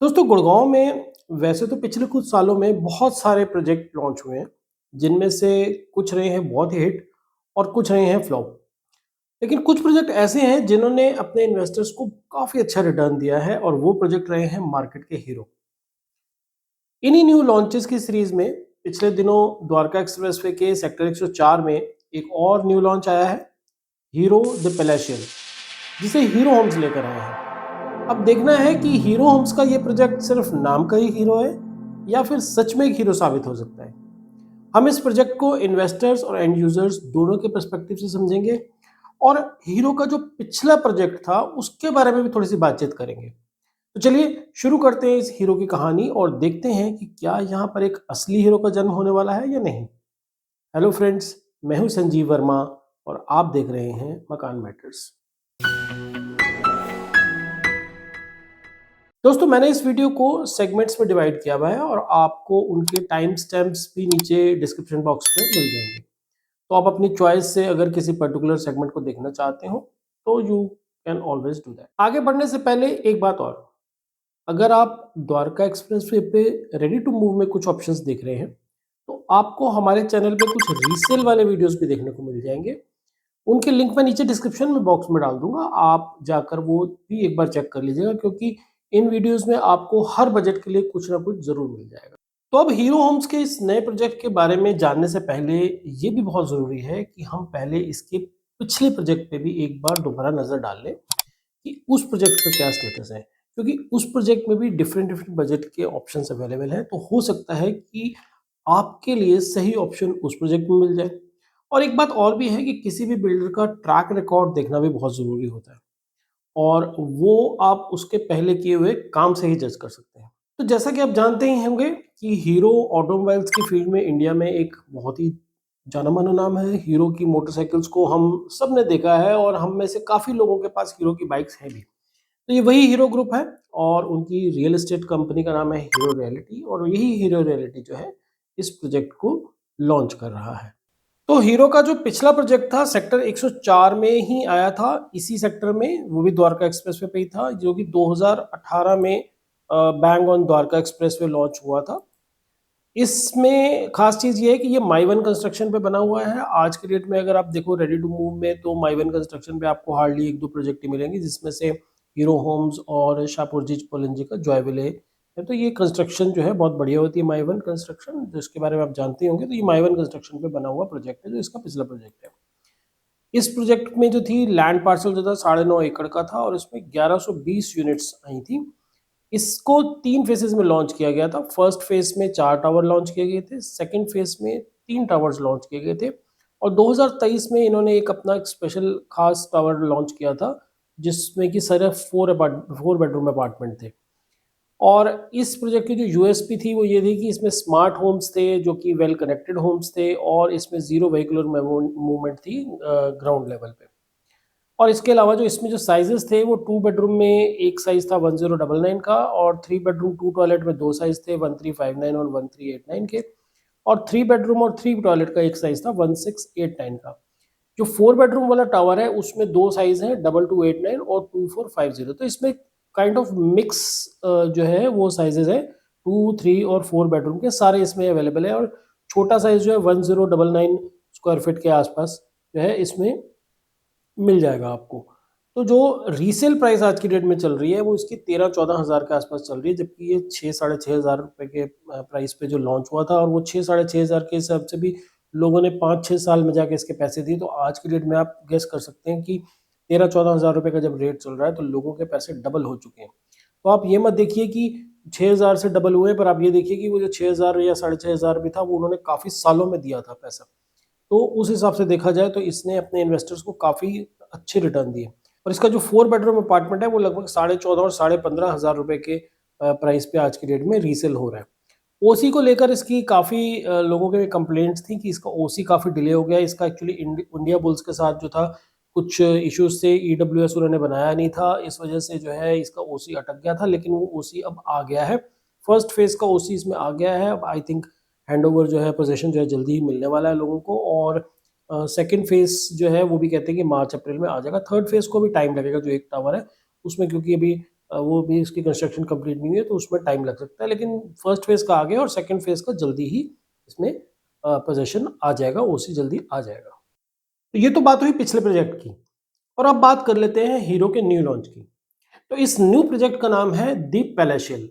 दोस्तों गुड़गांव में वैसे तो पिछले कुछ सालों में बहुत सारे प्रोजेक्ट लॉन्च हुए हैं, जिनमें से कुछ रहे हैं बहुत ही हिट और कुछ रहे हैं फ्लॉप। लेकिन कुछ प्रोजेक्ट ऐसे हैं जिन्होंने अपने इन्वेस्टर्स को काफ़ी अच्छा रिटर्न दिया है और वो प्रोजेक्ट रहे हैं मार्केट के हीरो। इन्हीं न्यू लॉन्चेस की सीरीज में पिछले दिनों द्वारका एक्सप्रेसवे के सेक्टर 104 में एक और न्यू लॉन्च आया है, हीरो द पैलेशियल, जिसे हीरो होम्स लेकर आए हैं। अब देखना है कि हीरो होम्स का ये प्रोजेक्ट सिर्फ नाम का ही हीरो है या फिर सच में एक हीरो साबित हो सकता है। हम इस प्रोजेक्ट को इन्वेस्टर्स और एंड यूजर्स दोनों के पर्सपेक्टिव से समझेंगे और हीरो का जो पिछला प्रोजेक्ट था उसके बारे में भी थोड़ी सी बातचीत करेंगे। तो चलिए शुरू करते हैं इस हीरो की कहानी और देखते हैं कि क्या यहाँ पर एक असली हीरो का जन्म होने वाला है या नहीं। हेलो फ्रेंड्स, मैं हूँ संजीव वर्मा और आप देख रहे हैं मकान मैटर्स। दोस्तों मैंने इस वीडियो को सेगमेंट्स में डिवाइड किया हुआ है और आपको उनके टाइम स्टैम्प्स भी नीचे डिस्क्रिप्शन बॉक्स में मिल जाएंगे। तो आप अपनी चॉइस से अगर किसी पर्टिकुलर सेगमेंट को देखना चाहते हो तो you can always do that. आगे बढ़ने से पहले एक बात और, अगर आप द्वारका एक्सप्रेसवे पे रेडी टू मूव में कुछ ऑप्शंस देख रहे हैं तो आपको हमारे चैनल पे कुछ रीसेल वाले वीडियोस भी देखने को मिल जाएंगे। उनके लिंक मैं नीचे डिस्क्रिप्शन में बॉक्स में डाल दूंगा, आप जाकर वो भी एक बार चेक कर लीजिएगा क्योंकि इन वीडियोस में आपको हर बजट के लिए कुछ ना कुछ जरूर मिल जाएगा। तो अब हीरो होम्स के इस नए प्रोजेक्ट के बारे में जानने से पहले ये भी बहुत ज़रूरी है कि हम पहले इसके पिछले प्रोजेक्ट पे भी एक बार दोबारा नज़र डाल लें कि उस प्रोजेक्ट का क्या स्टेटस है, क्योंकि उस प्रोजेक्ट में भी डिफरेंट डिफरेंट बजट के ऑप्शंस अवेलेबल हैं। तो हो सकता है कि आपके लिए सही ऑप्शन उस प्रोजेक्ट में मिल जाए। और एक बात और भी है कि किसी भी बिल्डर का ट्रैक रिकॉर्ड देखना भी बहुत ज़रूरी होता है और वो आप उसके पहले किए हुए काम से ही जज कर सकते हैं। तो जैसा कि आप जानते ही होंगे कि हीरो ऑटोमोबाइल्स की फील्ड में इंडिया में एक बहुत ही जाना माना नाम है। हीरो की मोटरसाइकिल्स को हम सब ने देखा है और हम में से काफ़ी लोगों के पास हीरो की बाइक्स हैं भी। तो ये वही हीरो ग्रुप है और उनकी रियल एस्टेट कंपनी का नाम है हीरो रियलिटी, और यही हीरो रियलिटी जो है इस प्रोजेक्ट को लॉन्च कर रहा है। तो हीरो का जो पिछला प्रोजेक्ट था सेक्टर 104 में ही आया था, इसी सेक्टर में, वो भी द्वारका एक्सप्रेसवे पे ही था, जो कि 2018 में bang on Dwarka expressway launch हुआ था। इसमें खास चीज़ ये है कि ये माई वन कंस्ट्रक्शन पे बना हुआ है। आज के डेट में अगर आप देखो रेडी टू मूव में तो माई वन कंस्ट्रक्शन पे आपको हार्डली एक दो प्रोजेक्ट ही मिलेंगे, जिसमें से हीरो होम्स और शाहपुरजी पलंजी का जॉयविले है। तो ये कंस्ट्रक्शन जो है बहुत बढ़िया होती है, माई वन कंस्ट्रक्शन, जिसके बारे में आप जानते होंगे। तो ये माई वन कंस्ट्रक्शन पे बना हुआ प्रोजेक्ट है जो इसका पिछला प्रोजेक्ट है। इस प्रोजेक्ट में जो थी लैंड पार्सल जो था 9.5 एकड़ का था और इसमें 1120 यूनिट्स आई थी। इसको 3 फेजेज़ में लॉन्च किया गया था। फर्स्ट फेज़ में 4 टावर लॉन्च किए गए थे, सेकंड फेज़ में 3 टावर्स लॉन्च किए गए थे और 2023 में इन्होंने एक अपना एक स्पेशल खास टावर लॉन्च किया था, जिसमें कि सिर्फ 4 बेडरूम अपार्टमेंट थे। और इस प्रोजेक्ट की जो यूएसपी थी वो ये थी कि इसमें स्मार्ट होम्स थे जो कि वेल कनेक्टेड होम्स थे और इसमें ज़ीरो व्हीकलर मूवमेंट थी ग्राउंड लेवल पे। और इसके अलावा जो इसमें जो साइजेस थे वो 2 बेडरूम में एक साइज़ था 1099 का और 3 बेडरूम 2 टॉयलेट में 2 साइज़ थे 1359 और 1389 के, और 3 बेडरूम और 3 टॉयलेट का एक साइज़ था 1689 का। जो 4 बेडरूम वाला टावर है उसमें 2 साइज़ हैं 2289 और 2450। तो इसमें काइंड ऑफ मिक्स जो है वो साइजेस है 2, 3 और 4 बेडरूम के सारे इसमें अवेलेबल है। और छोटा साइज़ जो है 1099 स्क्वायर फीट के आसपास जो है इसमें मिल जाएगा आपको। तो जो रीसेल प्राइस आज की डेट में चल रही है वो इसकी 13-14 हज़ार के आसपास चल रही है, जबकि ये 6 साढ़े 6 हज़ार रुपए के प्राइस पे जो लॉन्च हुआ था, और वो 6 साढ़े 6 हज़ार के हिसाब से भी लोगों ने 5-6 साल में जाके इसके पैसे दिए। तो आज की डेट में आप गेस कर सकते हैं कि 13-14 हज़ार रुपए का जब रेट चल रहा है तो लोगों के पैसे डबल हो चुके हैं। तो आप ये मत देखिए कि 6 हज़ार से डबल हुए, पर आप ये देखिए कि वो जो 6 हज़ार या साढ़े 6 हज़ार भी था वो उन्होंने काफ़ी सालों में दिया था पैसा। तो उस हिसाब से देखा जाए तो इसने अपने इन्वेस्टर्स को काफ़ी अच्छे रिटर्न दिए। और इसका जो 4 बेडरूम अपार्टमेंट है वो लगभग 14.5 और 15.5 हज़ार रुपए के प्राइस पे आज की डेट में रीसेल हो रहा है। ओसी को लेकर इसकी काफ़ी लोगों के कंप्लेंट्स थी कि इसका ओसी काफ़ी डिले हो गया है। इसका एक्चुअली इंडिया बुल्स के साथ जो था कुछ इश्यूज थे, ईडब्ल्यूएस उन्होंने बनाया नहीं था, इस वजह से जो है इसका ओसी अटक गया था, लेकिन वो ओसी अब आ गया है। फर्स्ट फेज का ओसी इसमें आ गया है। अब आई थिंक हैंडओवर जो है, पोजीशन जो है जल्दी ही मिलने वाला है लोगों को। और सेकंड फेज जो है वो भी कहते हैं कि मार्च अप्रैल में आ जाएगा। थर्ड फेज को भी टाइम लगेगा जो एक टावर है उसमें, क्योंकि अभी वो भी इसकी कंस्ट्रक्शन कंप्लीट नहीं हुई है, तो उसमें टाइम लग सकता है, लेकिन फर्स्ट फेज़ का आ गया और सेकंड फेज़ का जल्दी ही इसमें पोज़ीशन आ जाएगा, ओसी जल्दी आ जाएगा। तो ये तो बात हुई पिछले प्रोजेक्ट की और अब बात कर लेते हैं हीरो के न्यू लॉन्च की। तो इस न्यू प्रोजेक्ट का नाम है दी पैलेशियल।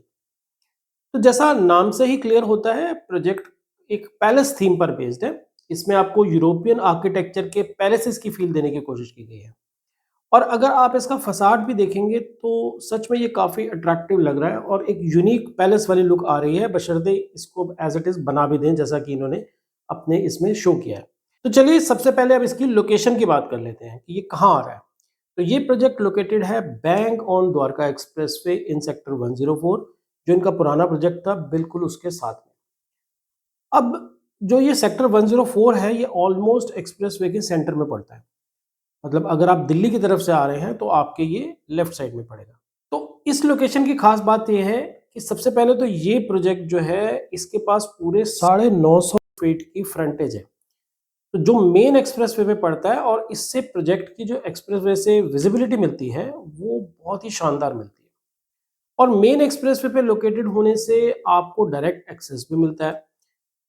तो जैसा नाम से ही क्लियर होता है, प्रोजेक्ट एक पैलेस थीम पर बेस्ड है। इसमें आपको यूरोपियन आर्किटेक्चर के पैलेसेस की फील देने की कोशिश की गई है। और अगर आप इसका फसाड भी देखेंगे तो सच में ये काफ़ी अट्रैक्टिव लग रहा है और एक यूनिक पैलेस वाली लुक आ रही है, बशर्ते इसको एज इट इज़ बना भी दें जैसा कि इन्होंने अपने इसमें शो किया है। तो चलिए सबसे पहले अब इसकी लोकेशन की बात कर लेते हैं कि ये कहाँ आ रहा है। तो ये प्रोजेक्ट लोकेटेड है bank on Dwarka expressway in sector 104, जो इनका पुराना प्रोजेक्ट था बिल्कुल उसके साथ में। अब जो ये सेक्टर 104 है, ये ऑलमोस्ट एक्सप्रेसवे के सेंटर में पड़ता है। मतलब अगर आप दिल्ली की तरफ से आ रहे हैं तो आपके ये लेफ्ट साइड में पड़ेगा। तो इस लोकेशन की खास बात ये है कि सबसे पहले तो ये प्रोजेक्ट जो है, इसके पास पूरे 950 फीट की फ्रंटेज है, तो जो मेन एक्सप्रेसवे पे पड़ता है, और इससे प्रोजेक्ट की जो एक्सप्रेसवे से विजिबिलिटी मिलती है वो बहुत ही शानदार मिलती है। और मेन एक्सप्रेसवे पे लोकेटेड होने से आपको डायरेक्ट एक्सेस भी मिलता है।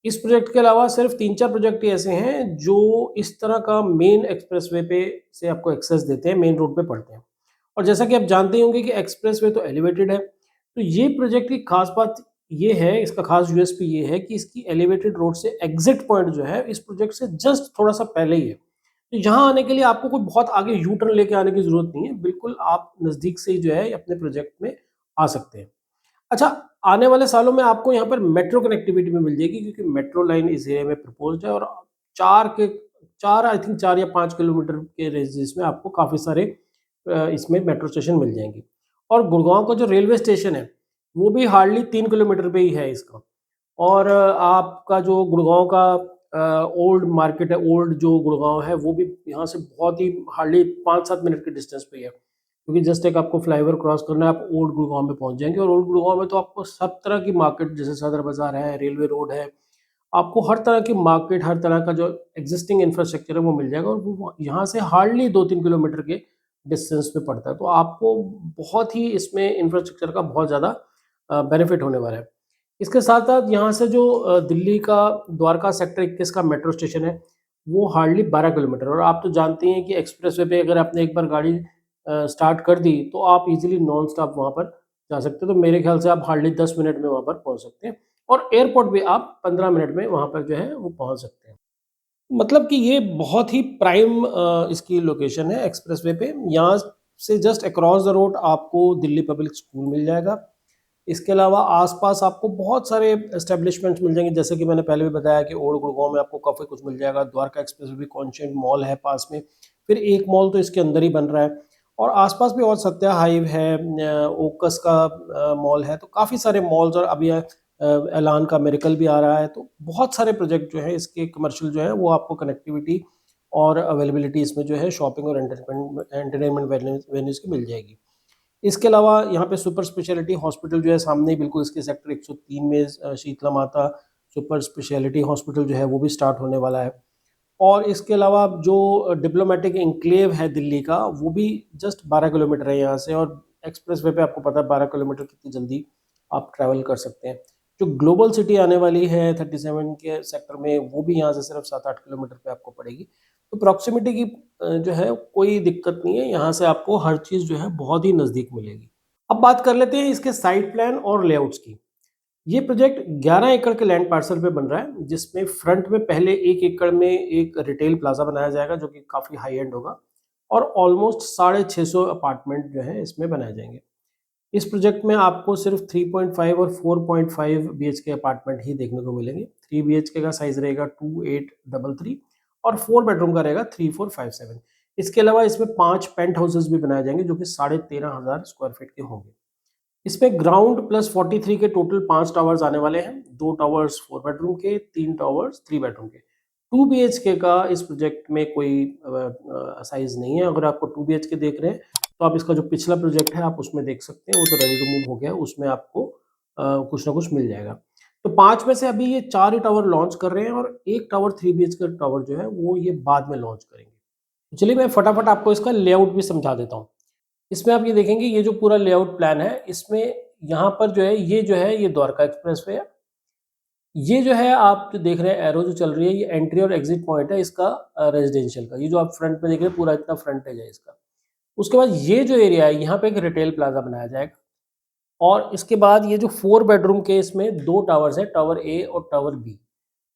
इस प्रोजेक्ट के अलावा सिर्फ 3-4 प्रोजेक्ट ही ऐसे हैं जो इस तरह का मेन एक्सप्रेसवे पे से आपको एक्सेस देते हैं, मेन रोड पे पड़ते हैं। और जैसा कि आप जानते ही होंगे कि एक्सप्रेसवे तो एलिवेटेड है, तो ये प्रोजेक्ट की खास बात ये है, इसका खास यूएसपी ये है कि इसकी एलिवेटेड रोड से एग्जिट पॉइंट जो है इस प्रोजेक्ट से जस्ट थोड़ा-सा पहले ही है। तो यहाँ आने के लिए आपको कोई बहुत आगे यू टर्न लेके आने की ज़रूरत नहीं है, बिल्कुल आप नज़दीक से ही जो है अपने प्रोजेक्ट में आ सकते हैं। अच्छा, आने वाले सालों में आपको यहाँ पर मेट्रो कनेक्टिविटी भी मिल जाएगी, क्योंकि मेट्रो लाइन इस एरिया में प्रपोज्ड है और 4 के 4 आई थिंक 4 या 5 किलोमीटर के रेडियस में आपको काफ़ी सारे इसमें मेट्रो स्टेशन मिल जाएंगे। और गुड़गांव का जो रेलवे स्टेशन है, वो भी हार्डली 3 किलोमीटर पे ही है इसका। और आपका जो गुड़गांव का ओल्ड मार्केट है, ओल्ड जो गुड़गांव है, वो भी यहाँ से बहुत ही हार्डली 5-7 मिनट के डिस्टेंस पे ही है। क्योंकि जस्ट एक आपको फ्लाईओवर क्रॉस करना है, आप ओल्ड गुड़गांव में पहुंच जाएंगे। और ओल्ड गुड़गांव में तो आपको सब तरह की मार्केट, जैसे सदर बाजार है, रेलवे रोड है, आपको हर तरह की मार्केट, हर तरह का जो एग्जिस्टिंग इंफ्रास्ट्रक्चर है वो मिल जाएगा। और वो यहाँ से हार्डली 2-3 किलोमीटर के डिस्टेंस पे पड़ता है, तो आपको बहुत ही इसमें इंफ्रास्ट्रक्चर का बहुत ज़्यादा बेनिफिट होने वाला है। इसके साथ साथ यहाँ से जो दिल्ली का द्वारका सेक्टर 21 का मेट्रो स्टेशन है, वो हार्डली 12 किलोमीटर। और आप तो जानते हैं कि एक्सप्रेसवे पे अगर आपने एक बार गाड़ी स्टार्ट कर दी तो आप इजीली नॉन स्टॉप वहाँ पर जा सकते हो। तो मेरे ख्याल से आप हार्डली 10 मिनट में वहाँ पर पहुँच सकते हैं, और एयरपोर्ट भी आप 15 मिनट में वहाँ पर जो है वो पहुँच सकते हैं। मतलब कि ये बहुत ही प्राइम इसकी लोकेशन है एक्सप्रेसवे पे। यहाँ से जस्ट अक्रॉस द रोड आपको दिल्ली पब्लिक स्कूल मिल जाएगा। इसके अलावा आस-पास आपको बहुत सारे एस्टेब्लिशमेंट्स मिल जाएँगे, जैसे कि मैंने पहले भी बताया कि ओल्ड गुड़गाँव में आपको काफ़ी कुछ मिल जाएगा, द्वारका एक्सप्रेस वे भी कॉन्शियंट मॉल है पास में, फिर एक मॉल तो इसके अंदर ही बन रहा है, और आस-पास भी और सत्या हाइव है, ओकस का मॉल है, तो काफ़ी सारे मॉल्स। और अभी एलान का मिरेकल भी आ रहा है, तो बहुत सारे प्रोजेक्ट जो हैं इसके कमर्शियल जो हैं वो आपको कनेक्टिविटी और अवेलेबिलिटी इसमें जो है शॉपिंग और एंटरटेनमेंट वेन्यूज़ की मिल जाएगी। इसके अलावा यहाँ पे सुपर स्पेशलिटी हॉस्पिटल जो है सामने ही बिल्कुल इसके सेक्टर 103 में शीतला माता सुपर स्पेशलिटी हॉस्पिटल जो है वो भी स्टार्ट होने वाला है। और इसके अलावा जो डिप्लोमेटिक एन्क्लेव है दिल्ली का, वो भी जस्ट 12 किलोमीटर है यहाँ से। और एक्सप्रेसवे पे आपको पता है 12 किलोमीटर कितनी जल्दी आप ट्रैवल कर सकते हैं। जो ग्लोबल सिटी आने वाली है 37 के सेक्टर में, वो भी यहाँ से सिर्फ 7-8 किलोमीटर पे आपको पड़ेगी। तो प्रॉक्सिमिटी की जो है कोई दिक्कत नहीं है, यहाँ से आपको हर चीज़ जो है बहुत ही नज़दीक मिलेगी। अब बात कर लेते हैं इसके साइट प्लान और लेआउट्स की। ये प्रोजेक्ट 11 एकड़ के लैंड पार्सल पे बन रहा है, जिसमें फ्रंट में पहले 1 एकड़ में एक रिटेल प्लाजा बनाया जाएगा जो कि काफ़ी हाई एंड होगा, और ऑलमोस्ट 650 अपार्टमेंट जो है इसमें बनाए जाएंगे। इस प्रोजेक्ट में आपको सिर्फ 3.5 और 4.5 बीएचके अपार्टमेंट ही देखने को मिलेंगे। 3 बीएचके का साइज रहेगा 2833, और 4 बेडरूम का रहेगा 3457। इसके अलावा इसमें 5 पेंट हाउसेस भी बनाए जाएंगे जो कि 13,500 स्क्वायर फीट के होंगे। इसमें ग्राउंड प्लस 43 के टोटल 5 टावर्स आने वाले हैं। 2 टावर्स 4 बेडरूम के, 3 टावर्स 3 बेडरूम के। 2 बीएचके का इस प्रोजेक्ट में कोई साइज नहीं है। अगर आपको 2 बीएचके देख रहे हैं तो आप इसका जो पिछला प्रोजेक्ट है आप उसमें देख सकते हैं, वो तो रेडी टू मूव हो गया है, उसमें आपको कुछ ना कुछ मिल जाएगा। तो 5 में से अभी ये 4 ही टावर लॉन्च कर रहे हैं, और 1 टावर 3 बीएचके टावर जो है वो ये बाद में लॉन्च करेंगे। चलिए मैं फटाफट आपको इसका लेआउट भी समझा देता हूँ। इसमें आप ये देखेंगे ये जो पूरा लेआउट प्लान है, इसमें यहाँ पर जो है ये द्वारका एक्सप्रेसवे है। ये जो है आप जो देख रहे हैं एरो जो चल रही है, ये एंट्री और एग्जिट पॉइंट है इसका रेजिडेंशियल का। ये जो आप फ्रंट में देख रहे हैं पूरा इतना फ्रंटेज है इसका। उसके बाद ये जो एरिया है यहाँ पे एक रिटेल प्लाजा बनाया जाएगा और इसके बाद ये जो 4 बेडरूम के इसमें 2 टावर्स है, टावर ए और टावर बी।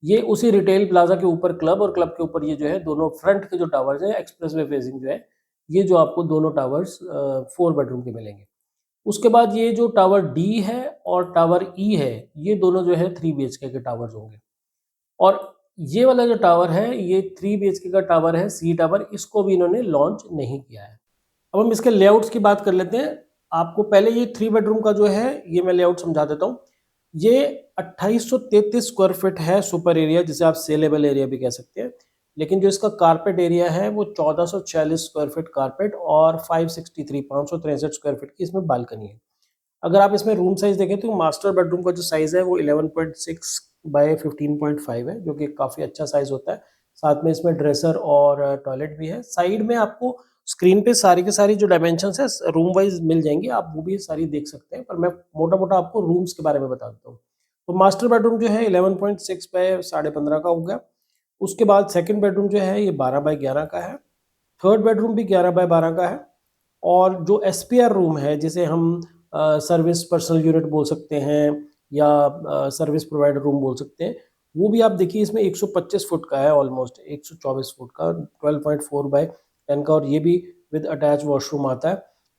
ये उसी रिटेल प्लाजा के ऊपर क्लब और क्लब के ऊपर ये जो है दोनों फ्रंट के जो टावर्स है एक्सप्रेसवे फेसिंग जो है, ये जो आपको दोनों टावर्स 4 बेडरूम के मिलेंगे। उसके बाद ये जो टावर डी है और टावर ई है, ये दोनों जो है 3 बीएचके के टावर्स होंगे। और ये वाला जो टावर है, ये 3 बीएचके का टावर है, सी टावर, इसको भी इन्होंने लॉन्च नहीं किया है। अब हम इसके लेआउट्स की बात कर लेते हैं। आपको पहले ये 3 बेडरूम का जो है, ये मैं लेआउट समझा देता हूँ। ये 2833 स्क्वायर फीट है सुपर एरिया, जिसे आप सेलेबल एरिया भी कह सकते हैं। लेकिन जो इसका कारपेट एरिया है वो 1446 स्क्वायर फीट कारपेट और 563 स्क्वायर फीट की इसमें बालकनी है। अगर आप इसमें रूम साइज देखें तो मास्टर बेडरूम का जो साइज है वो 11.6 बाय 15.5 है, जो कि काफ़ी अच्छा साइज होता है। साथ में इसमें ड्रेसर और टॉयलेट भी है। साइड में आपको स्क्रीन पे सारी की सारी जो डायमेंशंस है रूम वाइज मिल जाएंगी, आप वो भी सारी देख सकते हैं, पर मैं मोटा मोटा आपको रूम्स के बारे में बता देता हूँ। तो मास्टर बेडरूम जो है 11.6 बाय 15.5 का हो गया। उसके बाद सेकंड बेडरूम जो है ये 12 बाय 11 का है। थर्ड बेडरूम भी 11 बाय 12 का है। और जो एसपीआर रूम है, जिसे हम सर्विस पर्सनल यूनिट बोल सकते हैं या सर्विस प्रोवाइडर रूम बोल सकते हैं, वो भी आप देखिए इसमें 125 फुट का है, ऑलमोस्ट 124 फुट का, 12.4 बाय 10 का, और ये भी विद अटैच वॉशरूम आता है।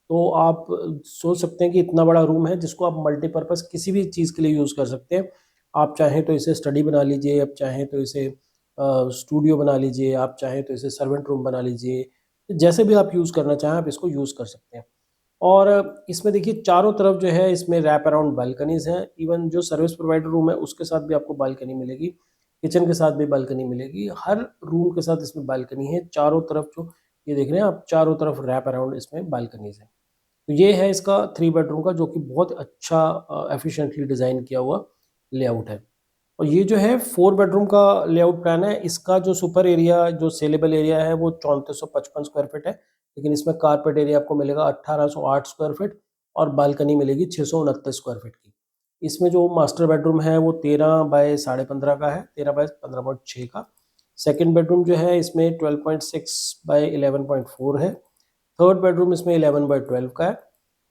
तो आप सोच सकते हैं कि इतना बड़ा रूम है जिसको आप मल्टीपर्पज़ किसी भी चीज़ के लिए यूज़ कर सकते हैं। आप चाहें तो इसे स्टडी बना लीजिए, आप चाहें तो इसे स्टूडियो बना लीजिए, आप चाहें तो इसे सर्वेंट रूम बना लीजिए, जैसे भी आप यूज़ करना चाहें आप इसको यूज़ कर सकते हैं। और इसमें देखिए चारों तरफ जो है इसमें रैप अराउंड बालकनीज़ हैं। इवन जो सर्विस प्रोवाइडर रूम है उसके साथ भी आपको बालकनी मिलेगी, किचन के साथ भी बालकनी मिलेगी, हर रूम के साथ इसमें बालकनी है। चारों तरफ जो ये देख रहे हैं आप, चारों तरफ रैप अराउंड इसमें बालकनीज़ हैं। तो ये है इसका 3 बेडरूम का, जो कि बहुत अच्छा एफिशिएंटली डिज़ाइन किया हुआ लेआउट है। और ये जो है 4 बेडरूम का लेआउट प्लान है। इसका जो सुपर एरिया, जो सेलेबल एरिया है वो 3455 स्क्वायर फीट है, लेकिन इसमें कारपेट एरिया आपको मिलेगा 1808 स्क्वायर फीट और बालकनी मिलेगी 629 स्क्वायर फीट की। इसमें जो मास्टर बेडरूम है वो 13 बाय 15.5 का है, 13 बाय 15.6 का। सेकंड बेडरूम जो है इसमें 12.6 बाय 11.4 है। थर्ड बेडरूम इसमें 11 बाय 12 का है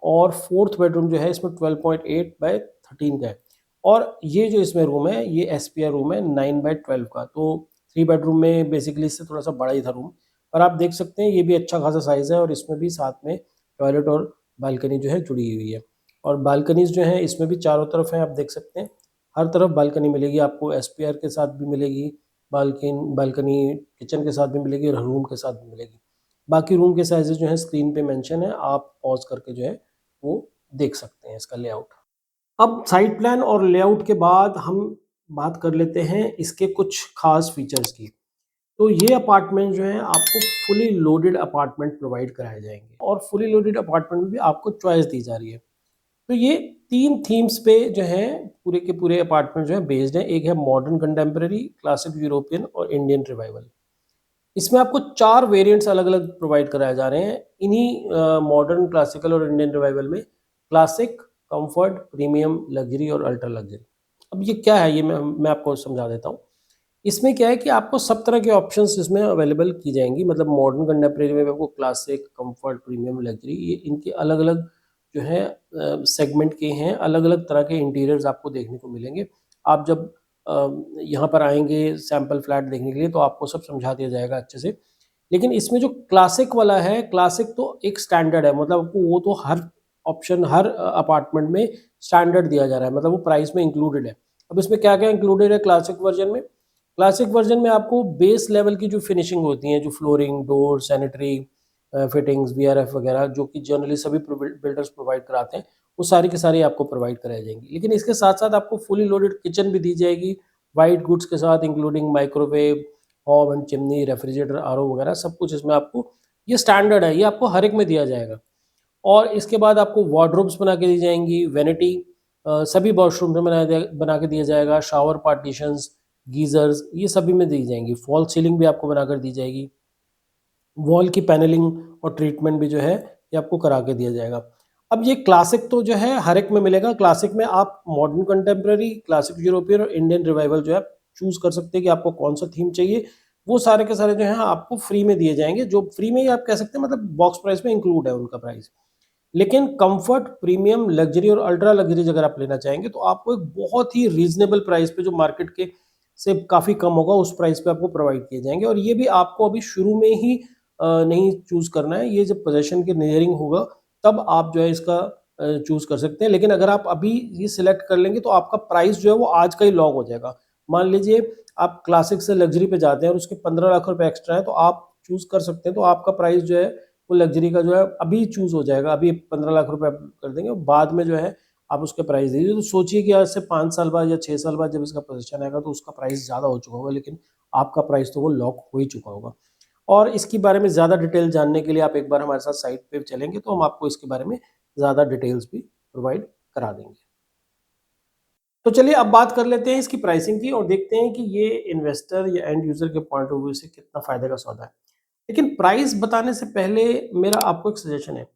और फोर्थ बेडरूम जो है इसमें 12.8 बाय 13 का है। और ये जो इसमें रूम है ये एसपीआर रूम है 9 बाय 12 का। तो 3 बेडरूम में बेसिकली इससे थोड़ा सा बड़ा ही था रूम, पर आप देख सकते हैं ये भी अच्छा खासा साइज़ है और इसमें भी साथ में टॉयलेट और बालकनी जो है जुड़ी हुई है। और बालकनीज़ जो हैं इसमें भी चारों तरफ हैं, आप देख सकते हैं हर तरफ बालकनी मिलेगी आपको, एसपीआर के साथ भी मिलेगी बालकनी, किचन के साथ भी मिलेगी और रूम के साथ भी मिलेगी। बाकी रूम के साइजेस जो हैं स्क्रीन पे मेंशन है, आप पॉज करके जो है वो देख सकते हैं इसका लेआउट। अब साइट प्लान और लेआउट के बाद हम बात कर लेते हैं इसके कुछ खास फीचर्स की। तो ये अपार्टमेंट जो है आपको फुली लोडेड अपार्टमेंट प्रोवाइड कराए जाएंगे और फुली लोडेड अपार्टमेंट में भी आपको चॉइस दी जा रही है। तो ये 3 थीम्स पे जो है पूरे के पूरे अपार्टमेंट जो है बेस्ड है। एक है मॉडर्न कंटेम्प्रेरी, क्लासिक यूरोपियन और इंडियन रिवाइवल। इसमें आपको 4 वेरिएंट्स अलग-अलग प्रोवाइड कराए जा रहे हैं। इन्हीं मॉडर्न, क्लासिकल और इंडियन रिवाइवल में क्लासिक, कंफर्ट, प्रीमियम, लग्जरी और अल्ट्रा लग्जरी। अब ये क्या है, ये मैं आपको समझा देता हूँ। इसमें क्या है कि आपको सब तरह के ऑप्शंस इसमें अवेलेबल की जाएँगी। मतलब मॉडर्न कंटेम्परेरी में आपको क्लासिक, कंफर्ट, प्रीमियम, लग्जरी, ये इनके अलग-अलग जो है सेगमेंट के हैं, अलग-अलग तरह के इंटीरियर्स आपको देखने को मिलेंगे। आप जब यहाँ पर आएँगे सैंपल फ्लैट देखने के लिए तो आपको सब समझा दिया जाएगा अच्छे से। लेकिन इसमें जो क्लासिक वाला है, क्लासिक तो एक स्टैंडर्ड है, मतलब आपको वो तो हर ऑप्शन, हर अपार्टमेंट में स्टैंडर्ड दिया जा रहा है, मतलब वो प्राइस में इंक्लूडेड है। अब इसमें क्या-क्या इंक्लूडेड है क्लासिक वर्जन में? क्लासिक वर्जन में आपको बेस लेवल की जो फिनिशिंग होती है, जो flooring, door, sanitary fittings, VRF वगैरह, जो कि जनरली सभी बिल्डर्स प्रोवाइड कराते हैं, वो सारी की सारी आपको प्रोवाइड कराई जाएंगी। लेकिन इसके साथ साथ आपको फुली लोडेड किचन भी दी जाएगी वाइट गुड्स के साथ, including microwave, hob and chimney, refrigerator, RO वगैरह सब कुछ इसमें आपको, ये स्टैंडर्ड है, ये आपको हर एक में दिया जाएगा। और इसके बाद आपको वार्डरोब्स बना के दी जाएंगी, वेनिटी सभी वॉशरूम में बना के दिया जाएगा, शावर पार्टीशंस, गीजर्स, ये सभी में दी जाएंगी। फॉल सीलिंग भी आपको बनाकर दी जाएगी। वॉल की पैनलिंग और ट्रीटमेंट भी जो है ये आपको करा के दिया जाएगा। अब ये क्लासिक तो जो है हर एक में मिलेगा। क्लासिक में आप मॉडर्न कंटेम्प्रेरी, क्लासिक यूरोपियन और इंडियन रिवाइवल जो है चूज़ कर सकते हैं कि आपको कौन सा थीम चाहिए। वो सारे के सारे जो हैं आपको फ्री में दिए जाएँगे, जो फ्री में ही आप कह सकते हैं, मतलब बॉक्स प्राइस में इंक्लूड है उनका प्राइस। लेकिन कंफर्ट, प्रीमियम, लग्जरी और अल्ट्रा लग्जरीज अगर आप लेना चाहेंगे तो आपको एक बहुत ही रीजनेबल प्राइस पे, जो मार्केट के से काफ़ी कम होगा, उस प्राइस पे आपको प्रोवाइड किए जाएंगे। और ये भी आपको अभी शुरू में ही नहीं चूज़ करना है। ये जब पोजेशन के नियरिंग होगा तब आप जो है इसका चूज़ कर सकते हैं। लेकिन अगर आप अभी ये सिलेक्ट कर लेंगे तो आपका प्राइस जो है वो आज का ही लॉक हो जाएगा। मान लीजिए आप क्लासिक से लग्जरी पे जाते हैं और उसके 15 लाख रुपए एक्स्ट्रा है, तो आप चूज़ कर सकते हैं। तो आपका प्राइस जो है वो लग्जरी का जो है अभी चूज़ हो जाएगा। अभी 15 लाख रुपए आप कर देंगे और बाद में जो है आप उसके प्राइस दीजिए। तो सोचिए कि आज से 5 साल बाद या 6 साल बाद जब इसका पोज़ीशन आएगा तो उसका प्राइस ज़्यादा हो चुका होगा, लेकिन आपका प्राइस तो वो लॉक हो ही चुका होगा। और इसके बारे में ज़्यादा डिटेल जानने के लिए आप एक बार हमारे साथ साइट पे चलेंगे तो हम आपको इसके बारे में ज़्यादा डिटेल्स भी प्रोवाइड करा देंगे। तो चलिए अब बात कर लेते हैं इसकी प्राइसिंग की और देखते हैं कि ये इन्वेस्टर या एंड यूज़र के पॉइंट ऑफ व्यू से कितना फ़ायदे का सौदा है। लेकिन प्राइस बताने से पहले मेरा आपको एक सजेशन है,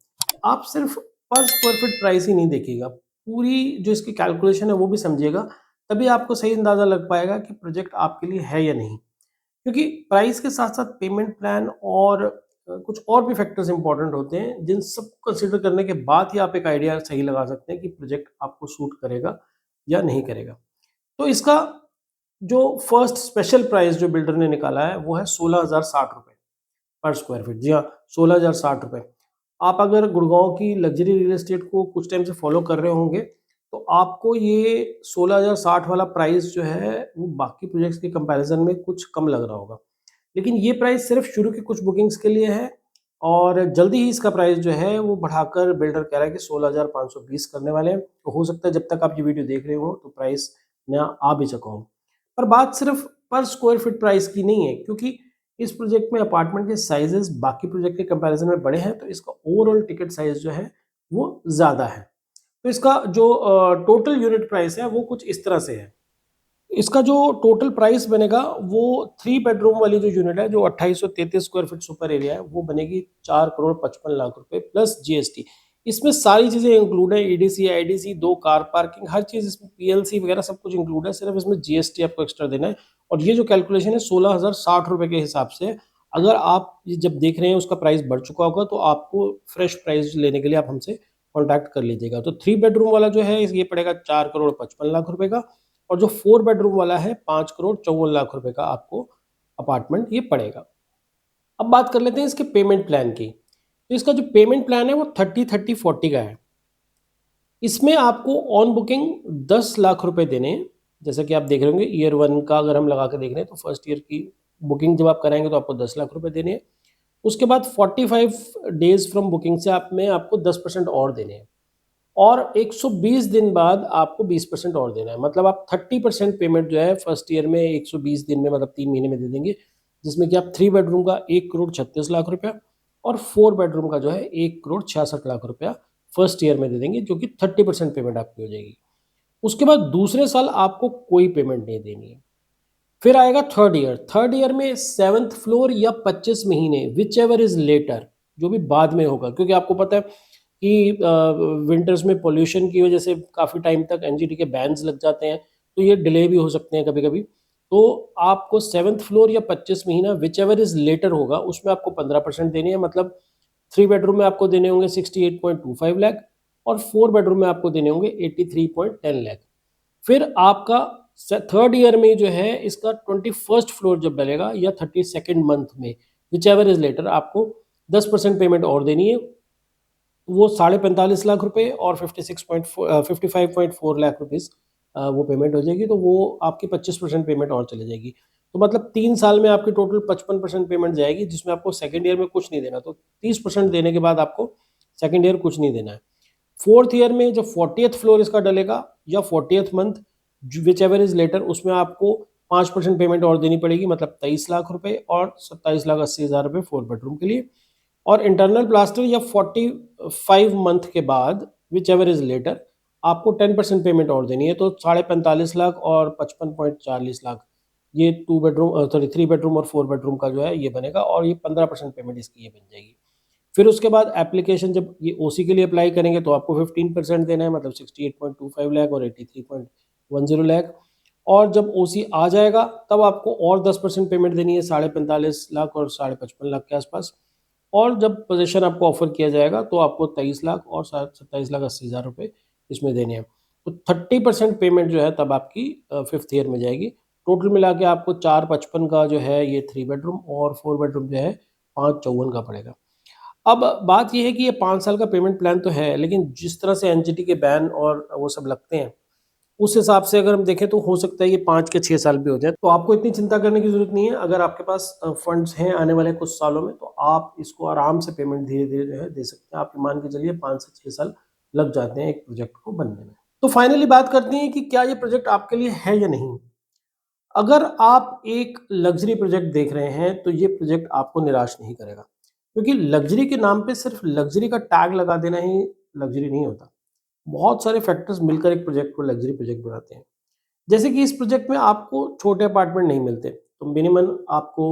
आप सिर्फ पर स्क्वायर फीट प्राइस ही नहीं देखिएगा, पूरी जो इसकी कैलकुलेशन है वो भी समझिएगा, तभी आपको सही अंदाज़ा लग पाएगा कि प्रोजेक्ट आपके लिए है या नहीं। क्योंकि प्राइस के साथ-साथ पेमेंट प्लान और कुछ और भी फैक्टर्स इंपॉर्टेंट होते हैं, जिन सबको कंसीडर करने के बाद ही आप एक आइडिया सही लगा सकते हैं कि प्रोजेक्ट आपको सूट करेगा या नहीं करेगा। तो इसका जो फर्स्ट स्पेशल प्राइस जो बिल्डर ने निकाला है वो है ₹16,060 पर स्क्वायर फीट। जी हाँ, ₹16,060। आप अगर गुड़गाँव की लग्जरी रियल एस्टेट को कुछ टाइम से फॉलो कर रहे होंगे, तो आपको ये 16,060 वाला प्राइस जो है, वो बाकी प्रोजेक्ट्स के कंपैरिज़न में कुछ कम लग रहा होगा। लेकिन ये प्राइस सिर्फ़ शुरू की कुछ बुकिंग्स के लिए है और जल्दी ही इसका प्राइस जो है, वो बढ़ाकर बिल्डर कह रहा है कि 16,520 करने वाले हैं। तो हो सकता है जब तक आप ये वीडियो देख रहे हो, तो प्राइस नया आ भी चुका हो। पर बात सिर्फ़ पर स्क्वायर फीट प्राइस की नहीं है, क्योंकि इस प्रोजेक्ट में अपार्टमेंट के साइजेस बाकी प्रोजेक्ट के कंपैरिजन में बड़े हैं, तो इसका ओवरऑल टिकट साइज जो है वो ज़्यादा है। तो इसका जो टोटल यूनिट प्राइस है वो कुछ इस तरह से है। इसका जो टोटल प्राइस बनेगा वो 3 बेडरूम वाली जो यूनिट है, जो 2833 स्क्वायर फीट सुपर एरिया है, वो बनेगी 4,55,00,000 रुपए प्लस जीएसटी। इसमें सारी चीज़ें इंक्लूड है, ईडीसी, आईडीसी, 2 कार पार्किंग, हर चीज़ इसमें, पीएलसी वगैरह सब कुछ इंक्लूड है। सिर्फ इसमें जीएसटी आपको एक्स्ट्रा देना है। और ये जो कैलकुलेशन है 16,060 रुपए के हिसाब से है। अगर आप ये जब देख रहे हैं उसका प्राइस बढ़ चुका होगा, तो आपको फ्रेश प्राइस लेने के लिए आप हमसे कॉन्टैक्ट कर लीजिएगा। तो 3 बेडरूम वाला जो है ये पड़ेगा 4,55,00,000 रुपए का, और जो 4 बेडरूम वाला है 5,54,00,000 रुपए का आपको अपार्टमेंट ये पड़ेगा। अब बात कर लेते हैं इसके पेमेंट प्लान की। तो इसका जो पेमेंट प्लान है वो 30-30-40 का है। इसमें आपको ऑन बुकिंग 10 लाख रुपए देने हैं। जैसा कि आप देख रहे होंगे, ईयर 1 का अगर हम लगा के देख रहे हैं तो फर्स्ट ईयर की बुकिंग जब आप कराएंगे तो आपको 10 लाख रुपए देने हैं। उसके बाद 45 डेज फ्रॉम बुकिंग से आप में आपको 10% और देने हैं। और 120 दिन बाद आपको 20% और देना है। मतलब आप 30% पेमेंट जो है फर्स्ट ईयर में 120 दिन में, मतलब 3 महीने में दे देंगे, जिसमें कि आप 3 बेडरूम का 1,36,00,000 रुपया और 4 बेडरूम का जो है 1,66,00,000 रुपया फर्स्ट ईयर में दे देंगे, जो कि 30% पेमेंट आपकी हो जाएगी। उसके बाद दूसरे साल आपको कोई पेमेंट नहीं देनी है। फिर आएगा थर्ड ईयर। थर्ड ईयर में 7th फ्लोर या 25 महीने, विच एवर इज लेटर, जो भी बाद में होगा, क्योंकि आपको पता है कि विंटर्स में पोल्यूशन की वजह से काफ़ी टाइम तक एनजीटी के बैन्स लग जाते हैं, तो ये डिले भी हो सकते हैं कभी कभी। तो आपको 7th फ्लोर या 25 महीना विच एवर इज लेटर होगा, उसमें आपको 15% देने हैं। मतलब 3 बेडरूम में आपको देने होंगे 68.25 लाख और 4 बेडरूम में आपको देने होंगे 83.10 लाख। फिर आपका थर्ड ईयर में जो है इसका 21st फ्लोर जब डलेगा या 32nd मंथ में, विच एवर इज लेटर, आपको 10% पेमेंट और देनी है। वो 45.5 लाख रुपए और 55.4 लाख रुपीज़ वो पेमेंट हो जाएगी। तो वो आपकी 25% पेमेंट और चली जाएगी। तो मतलब 3 साल में आपकी टोटल 55% पेमेंट जाएगी, जिसमें आपको सेकंड ईयर में कुछ नहीं देना। तो 30% देने के बाद आपको सेकंड ईयर कुछ नहीं देना है। फोर्थ ईयर में जब 40th फ्लोर इसका डलेगा या 40th month, whichever is later, उसमें आपको 5% पेमेंट और देनी पड़ेगी, मतलब 23 लाख रुपए और 27,80,000 रुपये 4 बेडरूम के लिए। और इंटरनल प्लास्टर या 45 मंथ के बाद, विच एवर इज लेटर, आपको 10% पेमेंट और देनी है। तो 45.5 लाख और 55.40 लाख, ये 3 बेडरूम और 4 बेडरूम का जो है ये बनेगा, और ये 15% पेमेंट इसकी ये बन जाएगी। फिर उसके बाद एप्लीकेशन जब ये ओसी के लिए अप्लाई करेंगे तो आपको 15% देना है, मतलब 68.25 लाख और 83.10 लाख। और जब ओसी आ जाएगा तब आपको और 10% पेमेंट देनी है, 45.5 लाख और 55.5 लाख के आसपास। और जब पोजीशन आपको ऑफर किया जाएगा तो आपको 23 लाख और 27,80,000 रुपये इसमें देने हैं। तो 30% पेमेंट जो है तब आपकी 5th ईयर में जाएगी। टोटल मिला के आपको 455 का जो है ये 3 बेडरूम और 4 बेडरूम जो है 554 का पड़ेगा। अब बात ये है कि ये 5 साल का पेमेंट प्लान तो है, लेकिन जिस तरह से एनजीटी के बैन और वो सब लगते हैं, उस हिसाब से अगर हम देखें तो हो सकता है ये 5 के 6 साल भी हो जाए। तो आपको इतनी चिंता करने की ज़रूरत नहीं है। अगर आपके पास फंड्स हैं आने वाले कुछ सालों में, तो आप इसको आराम से पेमेंट धीरे-धीरे जो है दे सकते हैं। आप मान के चलिए 5 से 6 साल लग जाते हैं एक प्रोजेक्ट को बनने में। तो फाइनली बात करते हैं कि क्या ये प्रोजेक्ट आपके लिए है या नहीं? अगर आप एक लग्ज़री प्रोजेक्ट देख रहे हैं, तो ये प्रोजेक्ट आपको निराश नहीं करेगा। क्योंकि लग्ज़री के नाम पे सिर्फ़ लग्ज़री का टैग लगा देना ही लग्ज़री नहीं होता। बहुत सारे फैक्टर्स मिलकर एक प्रोजेक्ट को लग्ज़री प्रोजेक्ट बनाते हैं। जैसे कि इस प्रोजेक्ट में आपको छोटे अपार्टमेंट नहीं मिलते, तो मिनिमम आपको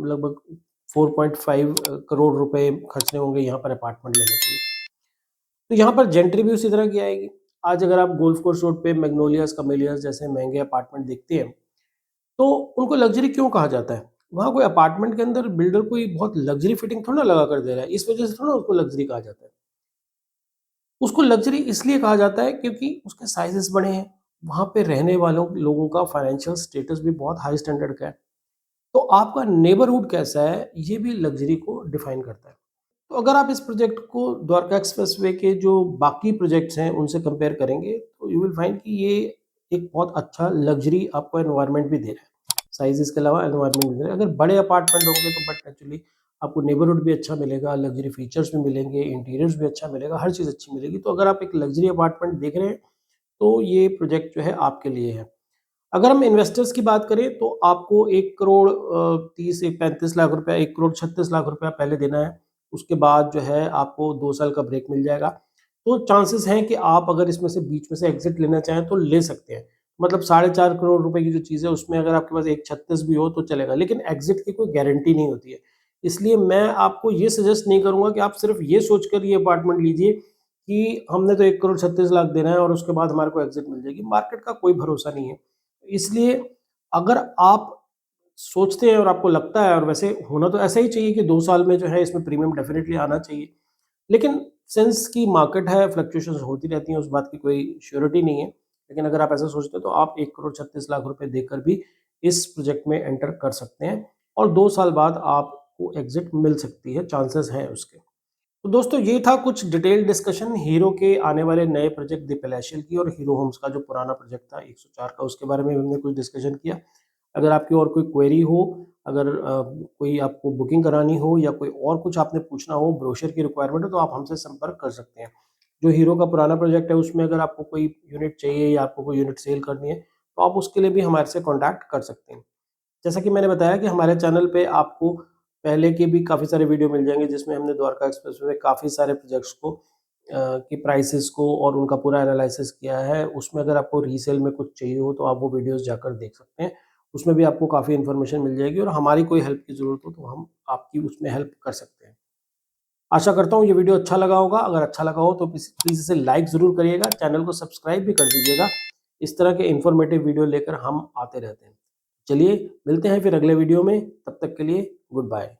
लगभग 4.5 करोड़ रुपए खर्चने होंगे यहाँ पर अपार्टमेंट लेने के लिए। तो यहाँ पर जेंट्री भी उसी तरह की आएगी। आज अगर आप गोल्फ कोर्स रोड पे मैग्नोलियास, कमेलियास जैसे महंगे अपार्टमेंट देखते हैं, तो उनको लग्ज़री क्यों कहा जाता है? वहाँ कोई अपार्टमेंट के अंदर बिल्डर कोई बहुत लग्ज़री फिटिंग थोड़ा ना लगा कर दे रहा है, इस वजह से थोड़ा उसको लग्ज़री कहा जाता है। उसको लग्ज़री इसलिए कहा जाता है क्योंकि उसके साइज़ेज़ बड़े हैं, वहाँ पे रहने वालों लोगों का फाइनेंशियल स्टेटस भी बहुत हाई स्टैंडर्ड का है। तो आपका नेबरहुड कैसा है, ये भी लग्ज़री को डिफ़ाइन करता है। तो अगर आप इस प्रोजेक्ट को द्वारका एक्सप्रेसवे के जो बाकी प्रोजेक्ट्स हैं, उनसे कंपेयर करेंगे, तो यू विल फाइंड कि ये एक बहुत अच्छा लग्ज़री आपको एनवायरनमेंट भी दे रहा है। साइज़ेज़ के अलावा एनवायरनमेंट भी दे रहा है। अगर बड़े अपार्टमेंट होंगे तो बट एक्चुअली आपको नेबरहुड भी अच्छा मिलेगा, लग्ज़री फीचर्स भी मिलेंगे, इंटीरियर्स भी अच्छा मिलेगा, हर चीज़ अच्छी मिलेगी। तो अगर आप एक लग्ज़री अपार्टमेंट देख रहे हैं, तो ये प्रोजेक्ट जो है आपके लिए है। अगर हम इन्वेस्टर्स की बात करें तो आपको 1 करोड़ 30 से 35 लाख रुपया, 1 करोड़ 36 लाख रुपया पहले देना है। उसके बाद जो है आपको 2 साल का ब्रेक मिल जाएगा। तो चांसेस हैं कि आप अगर इसमें से बीच में से एग्ज़िट लेना चाहें तो ले सकते हैं। मतलब 4.5 करोड़ रुपए की जो चीज़ है उसमें अगर आपके पास 1.36 भी हो तो चलेगा, लेकिन एग्ज़िट की कोई गारंटी नहीं होती है। इसलिए मैं आपको ये सजेस्ट नहीं करूँगा कि आप सिर्फ़ ये सोचकर ये अपार्टमेंट लीजिए कि हमने तो 1 करोड़ 36 लाख देना है और उसके बाद हमारे को एग्ज़िट मिल जाएगी। मार्केट का कोई भरोसा नहीं है। इसलिए अगर आप सोचते हैं और आपको लगता है, और वैसे होना तो ऐसा ही चाहिए कि 2 साल में जो है इसमें प्रीमियम डेफ़िनिटली आना चाहिए। लेकिन सिंस की मार्केट है, फ्लक्चुएशंस होती रहती हैं, उस बात की कोई श्योरिटी नहीं है। लेकिन अगर आप ऐसा सोचते हैं तो आप 1 करोड़ 36 लाख रुपए देकर भी इस प्रोजेक्ट में एंटर कर सकते हैं और 2 साल बाद आपको एग्ज़िट मिल सकती है, चांसेस हैं उसके। तो दोस्तों ये था कुछ डिटेल डिस्कशन हीरो के आने वाले नए प्रोजेक्ट द पैलेशियल की और हीरो होम्स का जो पुराना प्रोजेक्ट था 104 का, उसके बारे में हमने कुछ डिस्कशन किया। अगर आपकी और कोई क्वेरी हो, अगर कोई आपको बुकिंग करानी हो या कोई और कुछ आपने पूछना हो, ब्रोशर की रिक्वायरमेंट हो, तो आप हमसे संपर्क कर सकते हैं। जो हीरो का पुराना प्रोजेक्ट है उसमें अगर आपको कोई यूनिट चाहिए या आपको कोई यूनिट सेल करनी है, तो आप उसके लिए भी हमारे से कॉन्टैक्ट कर सकते हैं। जैसा कि मैंने बताया कि हमारे चैनल पे आपको पहले के भी काफ़ी सारे वीडियो मिल जाएँगे जिसमें हमने द्वारका एक्सप्रेसवे में काफ़ी सारे प्रोजेक्ट्स को की प्राइसेस को और उनका पूरा एनालिसिस किया है। उसमें अगर आपको रीसेल में कुछ चाहिए हो तो आप वो वीडियोज़ जाकर देख सकते हैं। उसमें भी आपको काफ़ी इन्फॉर्मेशन मिल जाएगी और हमारी कोई हेल्प की ज़रूरत हो तो हम आपकी उसमें हेल्प कर सकते हैं। आशा करता हूँ ये वीडियो अच्छा लगा होगा। अगर अच्छा लगा हो तो प्लीज़ इसे लाइक ज़रूर करिएगा, चैनल को सब्सक्राइब भी कर दीजिएगा। इस तरह के इन्फॉर्मेटिव वीडियो लेकर हम आते रहते हैं। चलिए मिलते हैं फिर अगले वीडियो में, तब तक के लिए गुड बाय।